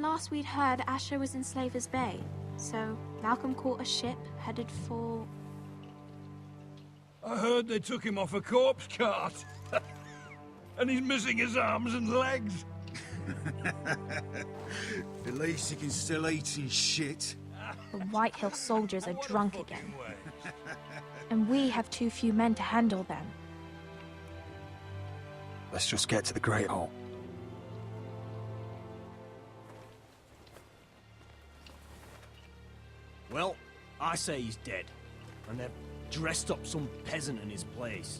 last we'd heard, Asher was in Slaver's Bay. So, Malcolm caught a ship headed for... I heard they took him off a corpse cart. And he's missing his arms and legs. At least he can still eat and shit. The White Hill soldiers are drunk again. And we have too few men to handle them. Let's just get to the Great Hall. Well, I say he's dead. And they've dressed up some peasant in his place.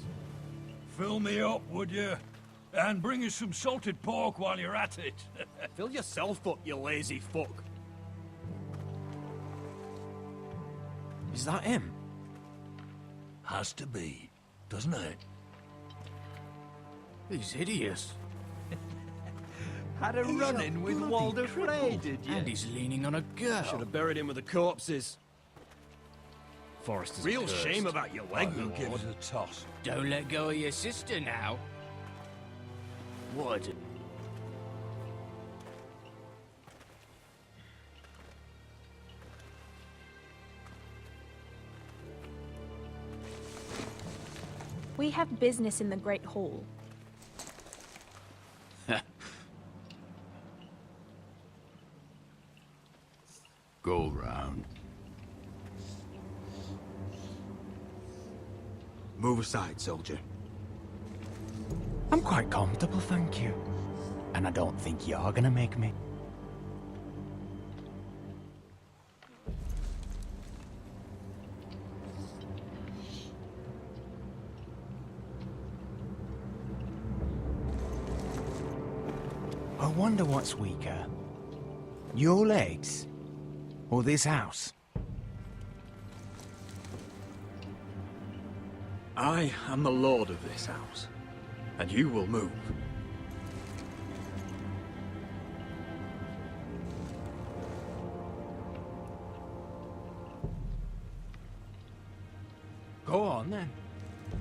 Fill me up, would you? And bring us some salted pork while you're at it. Fill yourself up, you lazy fuck. Is that him? Has to be, doesn't it? He's hideous. Had a run-in with Walder Frey, did you? And he's leaning on a girl. Should have buried him with the corpses. Forrester's Real cursed. shame about your leg, Who my gives lord. us a toss? Don't let go of your sister now. What? We have business in the Great Hall. Go round. Move aside, soldier. I'm quite comfortable, thank you. And I don't think you're gonna make me. I wonder what's weaker. Your legs? Or this house? I am the lord of this house, and you will move. Go on then,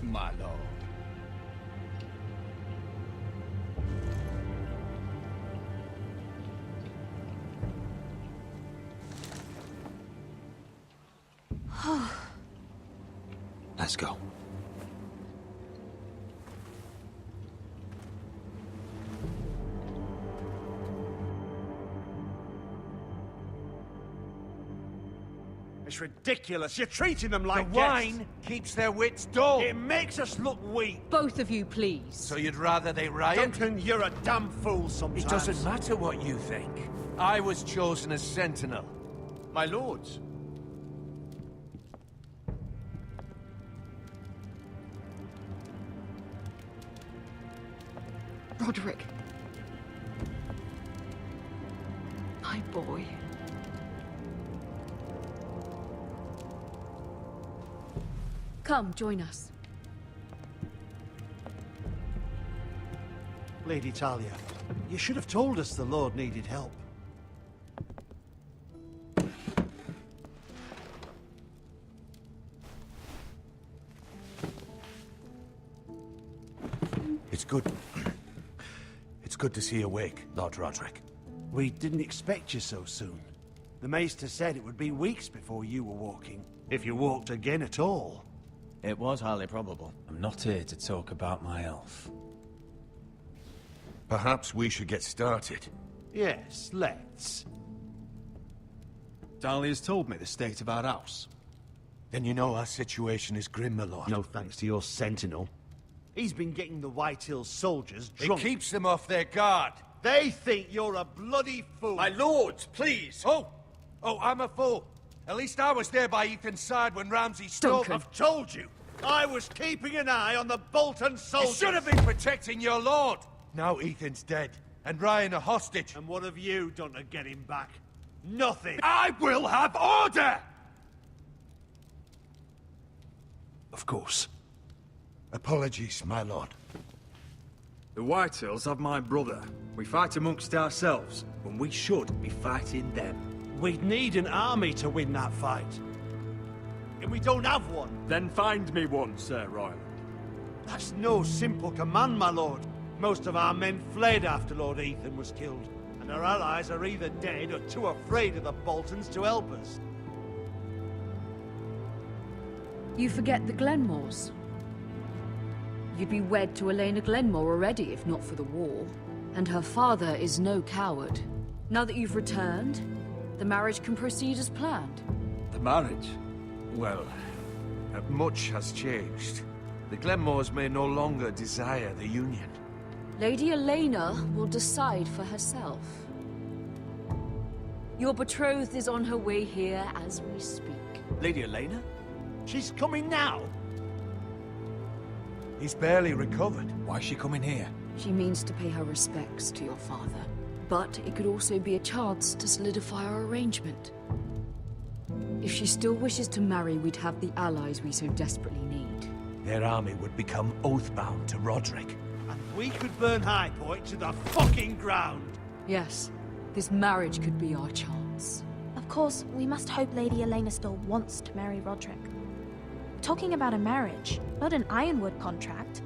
my lord. Let's go. It's ridiculous. You're treating them like The wine keeps their wits dull. It makes us look weak. Both of you, please. So you'd rather they riot? Duncan, you're a damn fool sometimes. It doesn't matter what you think. I was chosen as sentinel. My lords. Roderick. My boy. Come, join us. Lady Talia, you should have told us the Lord needed help. It's good. It's good to see you awake, Lord Roderick. We didn't expect you so soon. The Maester said it would be weeks before you were walking, if you walked again at all. It was highly probable. I'm not here to talk about my elf. Perhaps we should get started. Yes, let's. Dahlia's told me the state of our house. Then you know our situation is grim, my lord. No thanks to your sentinel. He's been getting the White Hill soldiers It drunk. keeps them off their guard. They think you're a bloody fool. My lords, please! Oh, I'm a fool. At least I was there by Ethan's side when Ramsay stole... Duncan. I've told you. I was keeping an eye on the Bolton You soldiers. should have been protecting your lord. Now Ethan's dead, and Ryan a hostage. And what have you done to get him back? Nothing. I will have order! Of course. Apologies, my lord. The Whitehills have my brother. We fight amongst ourselves, when we should be fighting them. We'd need an army to win that fight. And we don't have one. Then find me one, Sir Royland. That's no simple command, my lord. Most of our men fled after Lord Ethan was killed, and and our allies are either dead or too afraid of the Boltons to help us. You forget the Glenmores. You'd be wed to Elena Glenmore already if not for the war. And her father is no coward. Now that you've returned, the marriage can proceed as planned. The marriage? Well, much has changed. The Glenmores may no longer desire the Union. Lady Elena will decide for herself. Your betrothed is on her way here as we speak. Lady Elena? She's coming now! He's barely recovered. Why's she coming here? She means to pay her respects to your father. But it could also be a chance to solidify our arrangement. If she still wishes to marry, we'd have the allies we so desperately need. Their army would become oath-bound to Roderick. And we could burn High Point to the fucking ground! Yes, this marriage could be our chance. Of course, we must hope Lady Elena still wants to marry Roderick. We're talking about a marriage, not an Ironwood contract.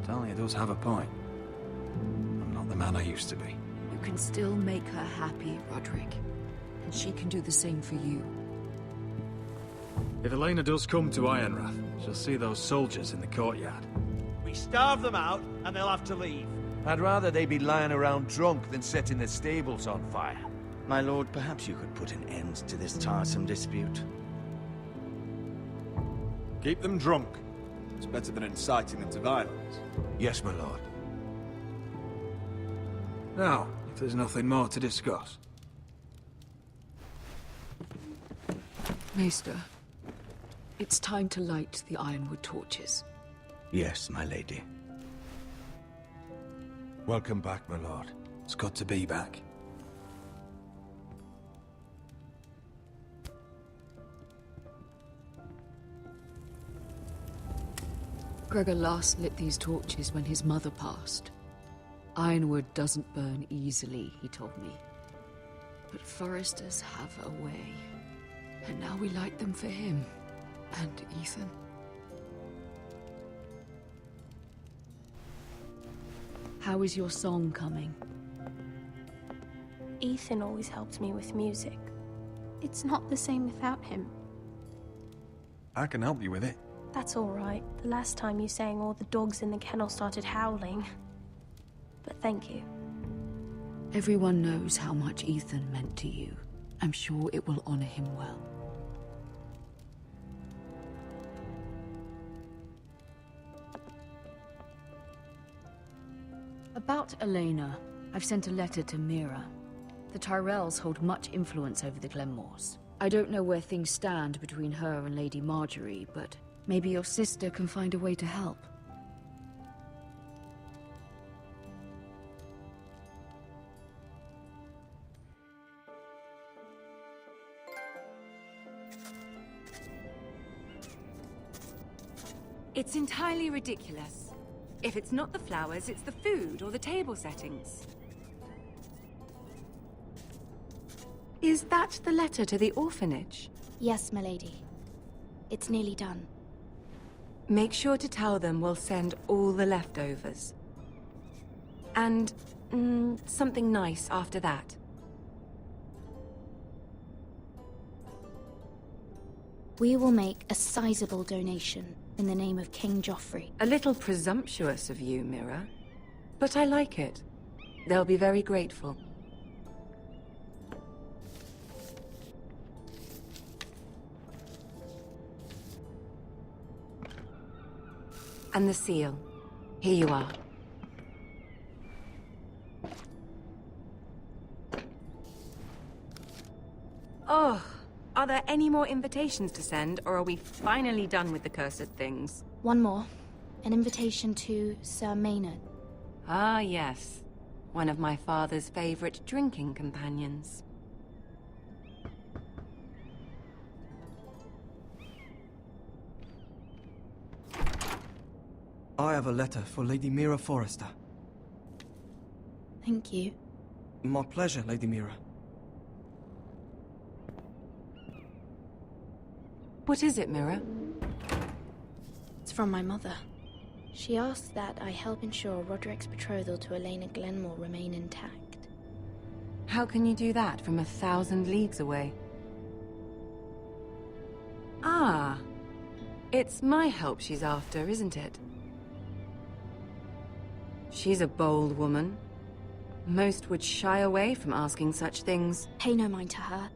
Talia does have a point. I'm not the man I used to be. You can still make her happy, Roderick. And she can do the same for you. If Elena does come to Ironrath, she'll see those soldiers in the courtyard. We starve them out, and they'll have to leave. I'd rather they be lying around drunk than setting the stables on fire. My lord, perhaps you could put an end to this tiresome dispute. Keep them drunk. It's better than inciting them to violence. Yes, my lord. Now, if there's nothing more to discuss. Maester, it's time to light the Ironwood torches. Yes, my lady. Welcome back, my lord. It's good to be back. Gregor last lit these torches when his mother passed. Ironwood doesn't burn easily, he told me. But foresters have a way. And now we light them for him. And Ethan. How is your song coming? Ethan always helps me with music. It's not the same without him. I can help you with it. That's all right. The last time you sang, all the dogs in the kennel started howling. But thank you. Everyone knows how much Ethan meant to you. I'm sure it will honor him well. About Elena, I've sent a letter to Mira. The Tyrells hold much influence over the Glenmores. I don't know where things stand between her and Lady Marjorie, but maybe your sister can find a way to help. It's entirely ridiculous. If it's not the flowers, it's the food or the table settings. Is that the letter to the orphanage? Yes, milady. It's nearly done. Make sure to tell them we'll send all the leftovers. And something nice after that. We will make a sizable donation in the name of King Joffrey. A little presumptuous of you, Mira. But I like it. They'll be very grateful. And the seal. Here you are. Oh, are there any more invitations to send, or are we finally done with the cursed things? One more. An invitation to Sir Maynard. Ah, yes. One of my father's favorite drinking companions. I have a letter for Lady Mira Forrester. Thank you. My pleasure, Lady Mira. What is it, Mira? It's from my mother. She asks that I help ensure Roderick's betrothal to Elena Glenmore remain intact. How can you do that from 1,000 leagues away? Ah, it's my help she's after, isn't it? She's a bold woman. Most would shy away from asking such things. Pay no mind to her.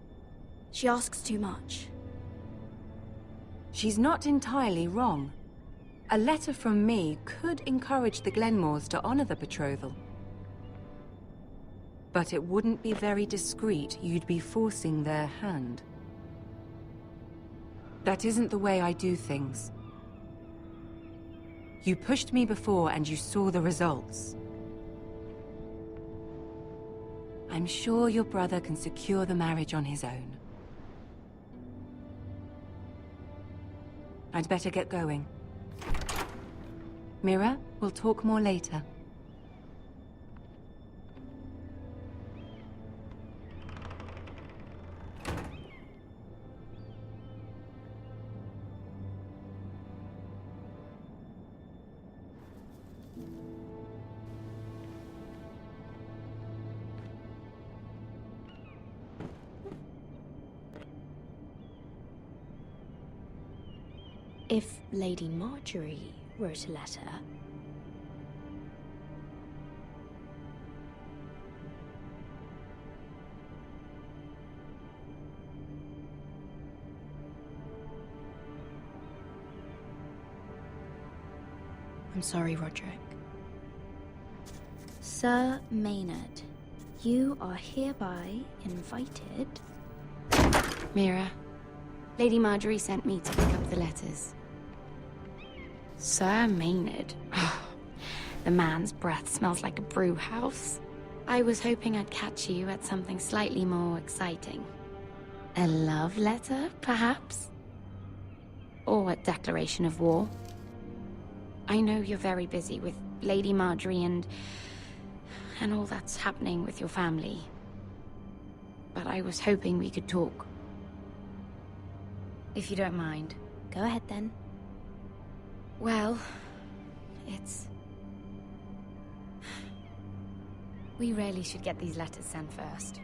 She asks too much. She's not entirely wrong. A letter from me could encourage the Glenmores to honor the betrothal. But it wouldn't be very discreet. You'd be forcing their hand. That isn't the way I do things. You pushed me before and you saw the results. I'm sure your brother can secure the marriage on his own. I'd better get going. Mira, we'll talk more later. If Lady Marjorie wrote a letter... I'm sorry, Roderick. Sir Maynard, you are hereby invited... Mira, Lady Marjorie sent me to pick up the letters. Sir Maynard? The man's breath smells like a brew house. I was hoping I'd catch you at something slightly more exciting. A love letter, perhaps? Or a declaration of war? I know you're very busy with Lady Marjorie and all that's happening with your family. But I was hoping we could talk. If you don't mind. Go ahead then. Well, it's... We really should get these letters sent first.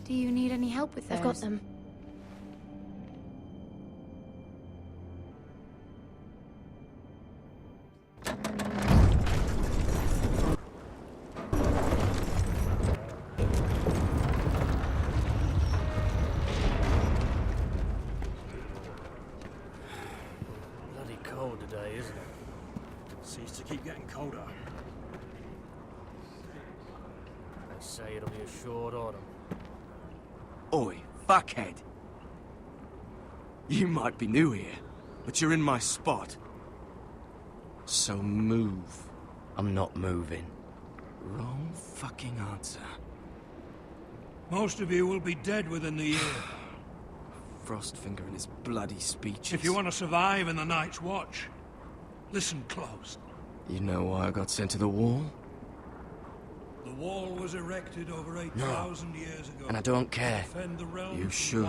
Do you need any help with those? I've got them. Today, isn't it? Seems to keep getting colder. They say it'll be a short autumn. Oi, fuckhead. You might be new here, but you're in my spot. So move. I'm not moving. Wrong fucking answer. Most of you will be dead within the year. Frostfinger and his bloody speeches. If you want to survive in the Night's Watch, listen close. You know why I got sent to the wall? The wall was erected over 8,000 years ago. And I don't care. You should.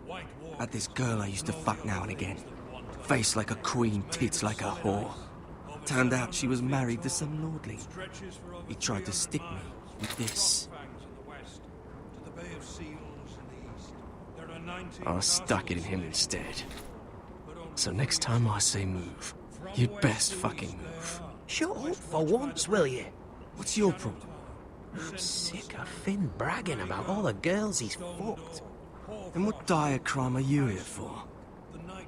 White Had this girl I used to fuck now and again. Face like a queen, tits like a whore. Turned out she was married to some lordling. He tried to stick me with this. I stuck it in him instead. So next time I say move, you'd best fucking move. Shut up for once, will you? What's your problem? I'm sick of Finn bragging about all the girls he's fucked. And what dire crime are you here for?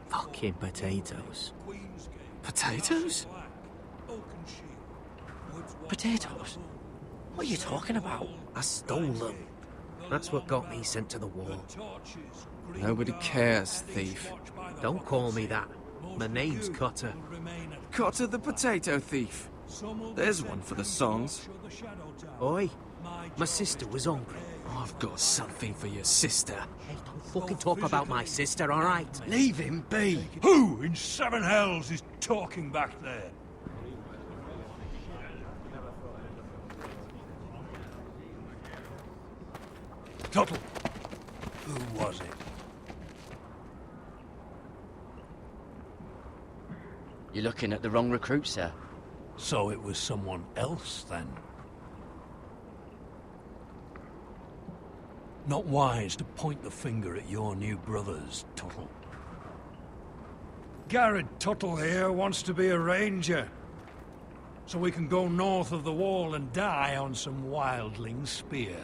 Fucking potatoes. Potatoes? Potatoes? What are you talking about? I stole them. That's what got me sent to the wall. Nobody cares, thief. Don't call me that. My name's Cotter. Cotter the potato thief. There's one for the songs. Oi, my sister was hungry. I've got something for your sister. Hey, don't fucking talk about my sister, all right? Leave him be. Who in seven hells is talking back there? Tuttle. Who was it? You're looking at the wrong recruit, sir. So it was someone else, then? Not wise to point the finger at your new brothers, Tuttle. Garrett Tuttle here wants to be a ranger. So we can go north of the wall and die on some wildling spear.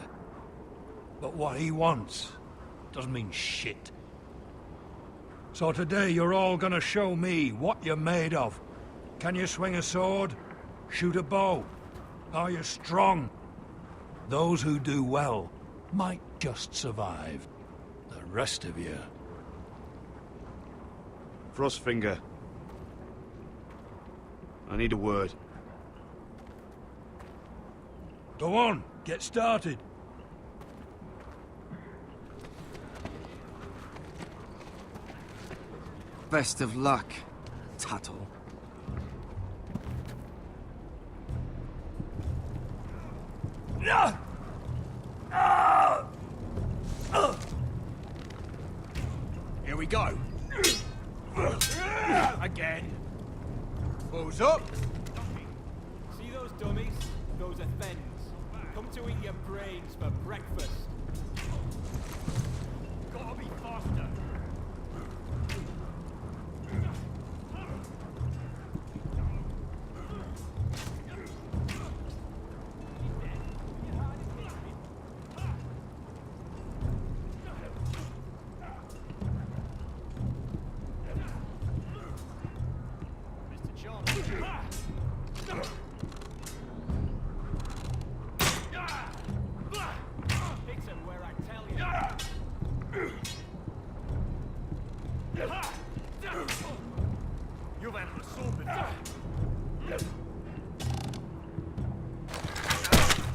But what he wants doesn't mean shit. So today you're all gonna show me what you're made of. Can you swing a sword? Shoot a bow? Are you strong? Those who do well might just survive. The rest of you... Frostfinger. I need a word. Go on, get started. Best of luck, Tuttle. Here we go. Again. Who's up? See those dummies? Those are Fens. Come to eat your brains for breakfast. Gotta be faster.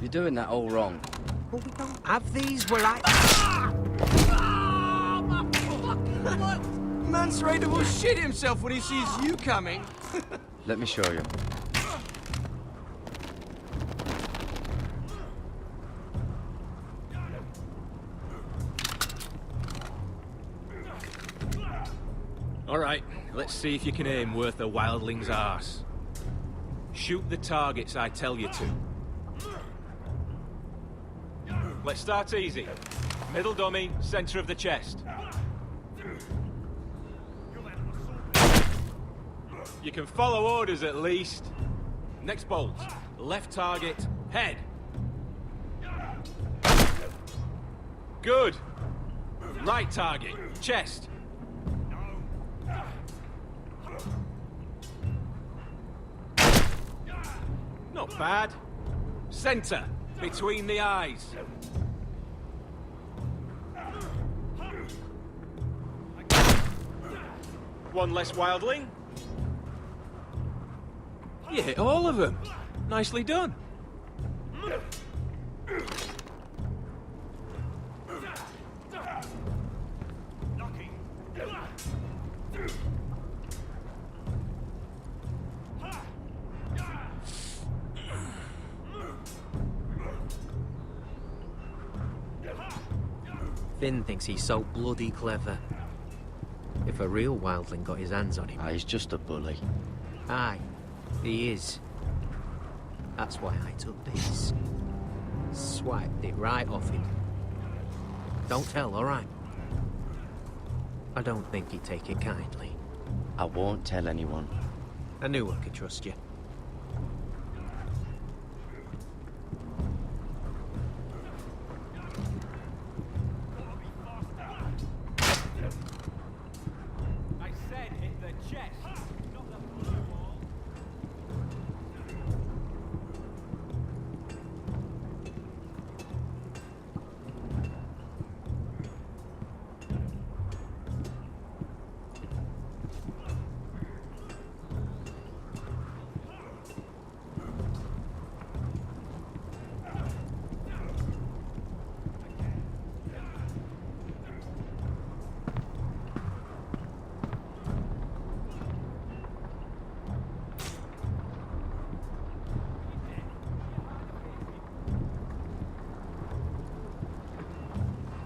You're doing that all wrong. But we don't have these, we're like... What? Mance Raider will shit himself when he sees you coming. Let me show you. Alright, let's see if you can aim worth a wildling's arse. Shoot the targets I tell you to. Let's start easy. Middle dummy, center of the chest. You can follow orders at least. Next bolt. Left target, head. Good. Right target, chest. Not bad. Center, between the eyes. One less wildling. You hit all of them. Nicely done. Finn thinks he's so bloody clever. If a real wildling got his hands on him... He's just a bully. Aye, he is. That's why I took this. Swiped it right off him. Don't tell, all right? I don't think he'd take it kindly. I won't tell anyone. I knew I could trust you. I said hit the chest, not the blue wall.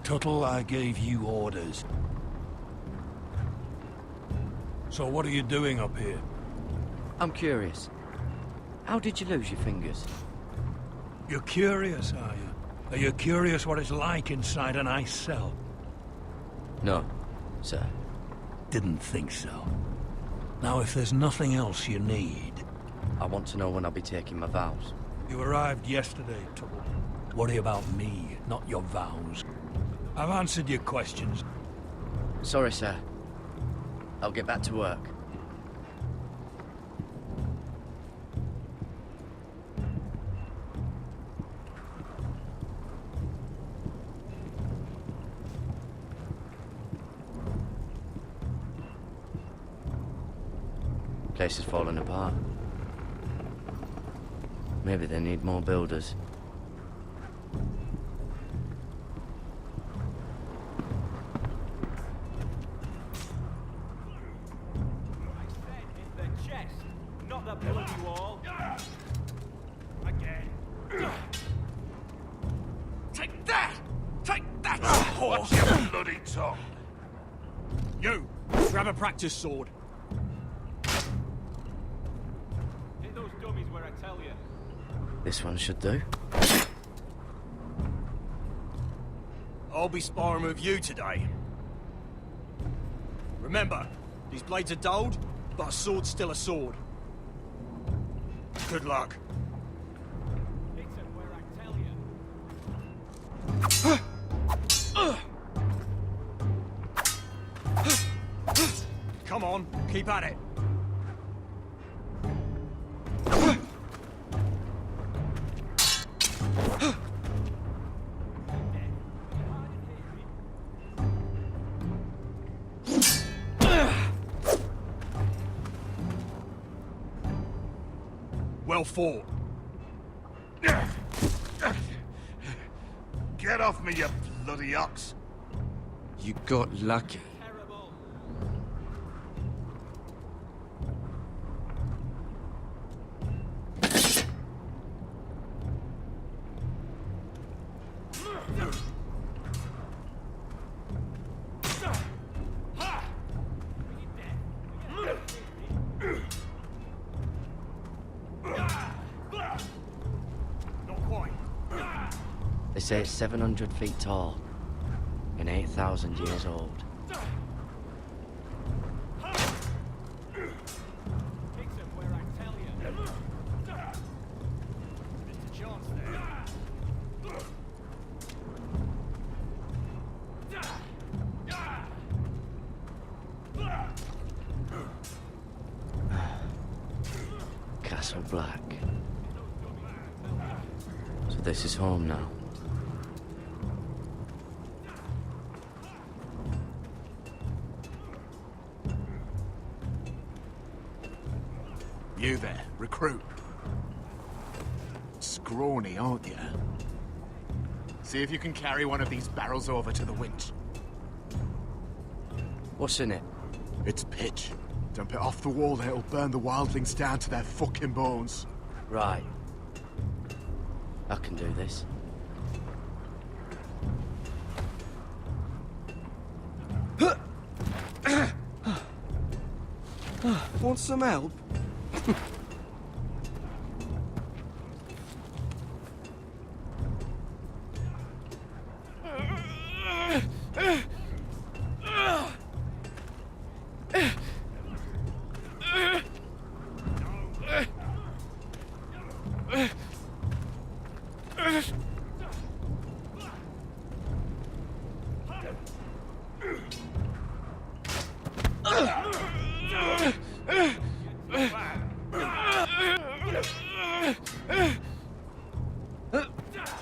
Tuttle, I gave you orders. So what are you doing up here? I'm curious. How did you lose your fingers? You're curious, are you? Are you curious what it's like inside an ice cell? No, sir. Didn't think so. Now, if there's nothing else you need... I want to know when I'll be taking my vows. You arrived yesterday, Tubble. Worry about me, not your vows. I've answered your questions. Sorry, sir. I'll get back to work. Place is falling apart. Maybe they need more builders. Not the bloody wall. Again. Take that! Take that! What's your bloody tongue? You! Grab a practice sword. Hit those dummies where I tell you. This one should do. I'll be sparring with you today. Remember, these blades are dulled, but a sword's still a sword. Good luck. Hit them where I tell you. Come on, keep at it. Well fought. Get off me, you bloody ox! You got lucky. They say it's 700 feet tall and 8,000 years old. Castle Black. So this is home now. You there, recruit. Scrawny, aren't you? See if you can carry one of these barrels over to the winch. What's in it? It's pitch. Dump it off the wall, then it'll burn the wildlings down to their fucking bones. Right. I can do this. Want some help?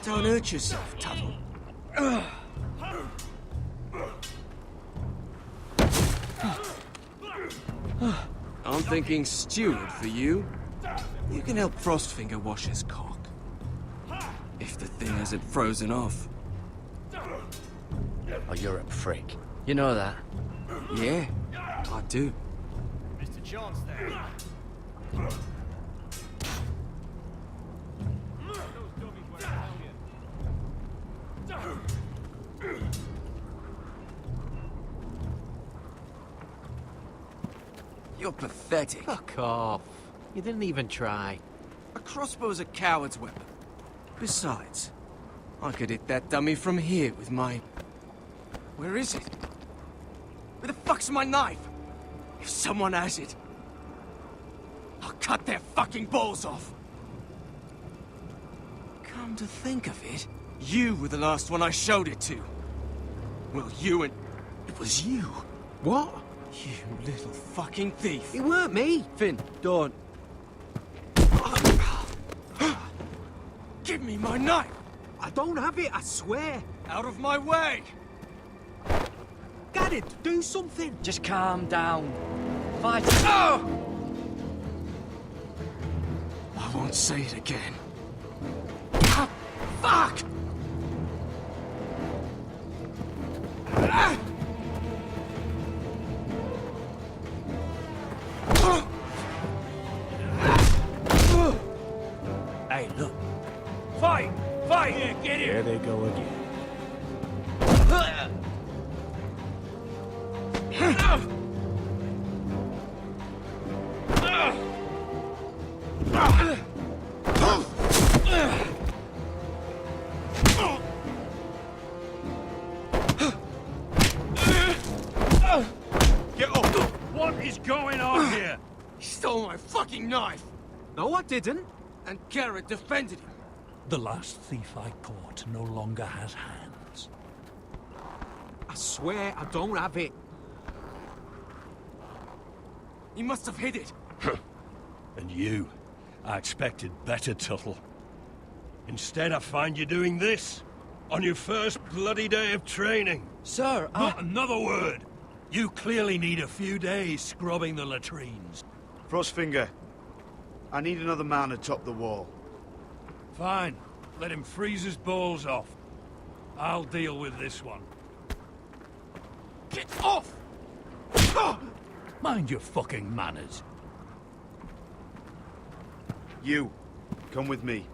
Don't hurt yourself, Tuttle. I'm thinking steward for you. You can help Frostfinger wash his cock. If the thing hasn't frozen off. Oh, you're a freak. You know that? Yeah, I do. Mr. Chance there. You're pathetic. Fuck off. You didn't even try. A crossbow's a coward's weapon. Besides, I could hit that dummy from here with my... Where is it? Where the fuck's my knife? If someone has it, I'll cut their fucking balls off. Come to think of it, you were the last one I showed it to. Well, you and... It was you. What? You little fucking thief. It weren't me. Finn, don't. Give me my knife! I don't have it, I swear. Out of my way! Get it, do something. Just calm down. Fight it. Oh! I won't say it again. Ah, fuck! Ah! Hey, look. Fight! Fight! Here, get here! There they go again. Get up! What is going on here? He stole my fucking knife! No, I didn't. And Garrett defended him. The last thief I caught no longer has hands. I swear I don't have it. He must have hid it. And you? I expected better, Tuttle. Instead, I find you doing this on your first bloody day of training. Sir, Not another word! You clearly need a few days scrubbing the latrines. Frostfinger, I need another man atop the wall. Fine. Let him freeze his balls off. I'll deal with this one. Get off! Mind your fucking manners. You, come with me.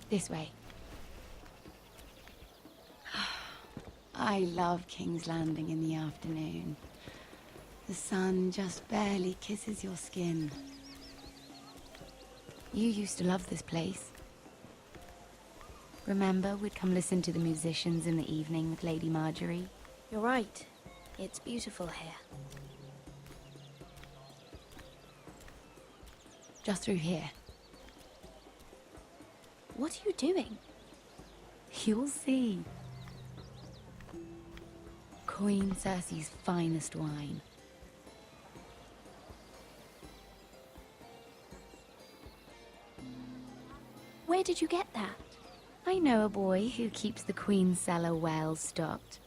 This way. I love King's Landing in the afternoon. The sun just barely kisses your skin. You used to love this place. Remember, we'd come listen to the musicians in the evening with Lady Marjorie? You're right. It's beautiful here. Just through here. What are you doing? You'll see. Queen Cersei's finest wine. Where did you get that? I know a boy who keeps the Queen's cellar well stocked.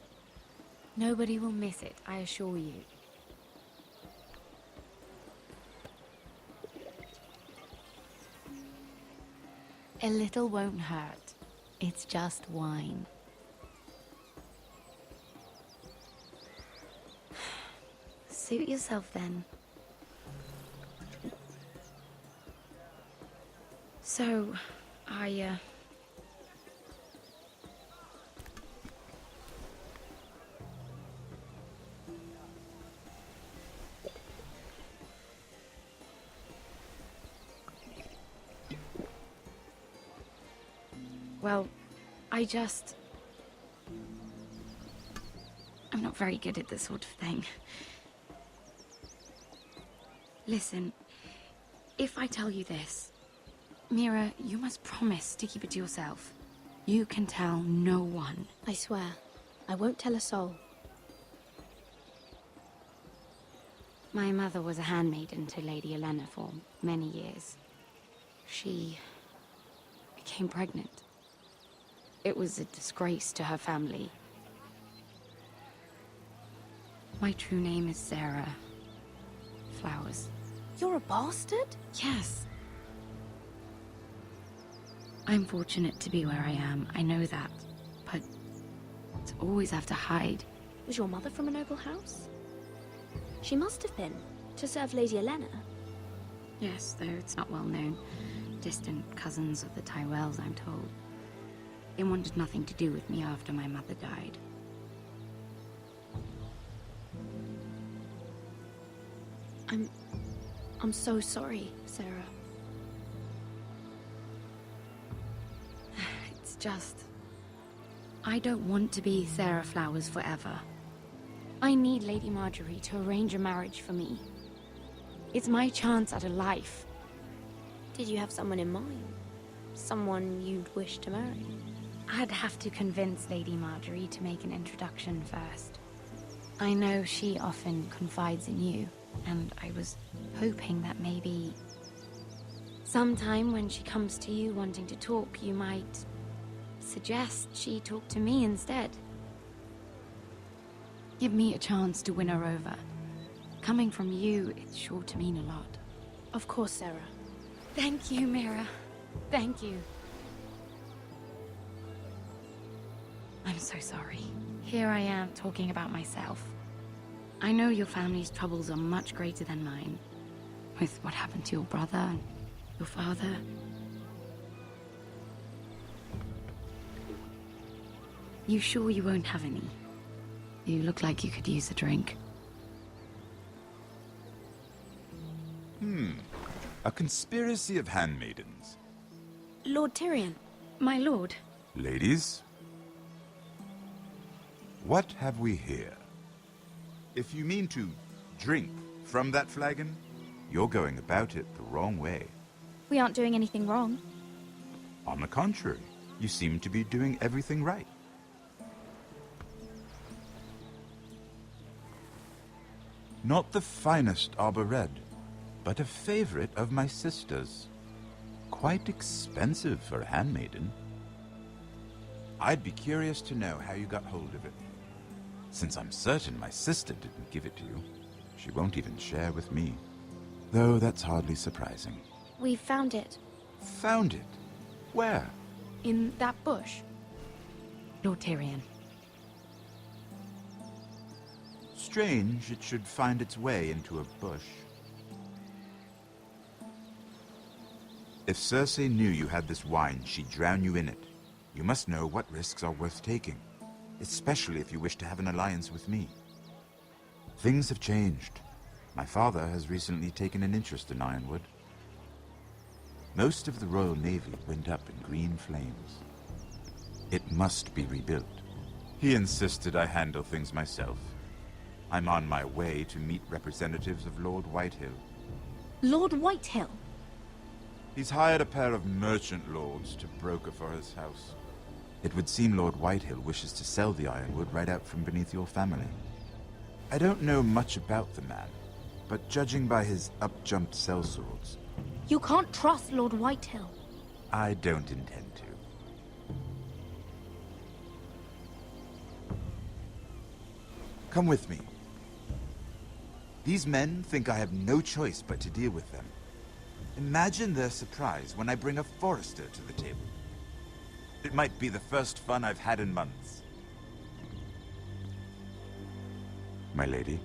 Nobody will miss it, I assure you. A little won't hurt. It's just wine. Suit yourself then. So, well, I'm not very good at this sort of thing. Listen, if I tell you this, Mira, you must promise to keep it to yourself. You can tell no one. I swear, I won't tell a soul. My mother was a handmaiden to Lady Olenna for many years. She became pregnant. It was a disgrace to her family. My true name is Sarah Flowers. You're a bastard? Yes. I'm fortunate to be where I am, I know that. But to always have to hide. Was your mother from a noble house? She must have been, to serve Lady Elena. Yes, though it's not well known. Distant cousins of the Tyrells, I'm told. They wanted nothing to do with me after my mother died. I'm so sorry, Sarah. It's just... I don't want to be Sarah Flowers forever. I need Lady Marjorie to arrange a marriage for me. It's my chance at a life. Did you have someone in mind? Someone you'd wish to marry? I'd have to convince Lady Marjorie to make an introduction first. I know she often confides in you, and I was hoping that maybe... sometime when she comes to you wanting to talk, you might suggest she talk to me instead. Give me a chance to win her over. Coming from you, it's sure to mean a lot. Of course, Sarah. Thank you, Mira. Thank you. I'm so sorry. Here I am talking about myself. I know your family's troubles are much greater than mine. With what happened to your brother and your father. You sure you won't have any? You look like you could use a drink. A conspiracy of handmaidens. Lord Tyrion. My lord. Ladies, what have we here? If you mean to drink from that flagon, you're going about it the wrong way. We aren't doing anything wrong. On the contrary, you seem to be doing everything right. Not the finest arbor red, but a favorite of my sister's. Quite expensive for a handmaiden. I'd be curious to know how you got hold of it. Since I'm certain my sister didn't give it to you, she won't even share with me. Though that's hardly surprising. We found it. Found it? Where? In that bush. Lord Tyrion. Strange it should find its way into a bush. If Cersei knew you had this wine, she'd drown you in it. You must know what risks are worth taking, especially if you wish to have an alliance with me. Things have changed. My father has recently taken an interest in Ironwood. Most of the Royal Navy went up in green flames. It must be rebuilt. He insisted I handle things myself. I'm on my way to meet representatives of Lord Whitehill. Lord Whitehill? He's hired a pair of merchant lords to broker for his house. It would seem Lord Whitehill wishes to sell the Ironwood right out from beneath your family. I don't know much about the man, but judging by his up-jumped sellswords... You can't trust Lord Whitehill. I don't intend to. Come with me. These men think I have no choice but to deal with them. Imagine their surprise when I bring a forester to the table. It might be the first fun I've had in months. My lady,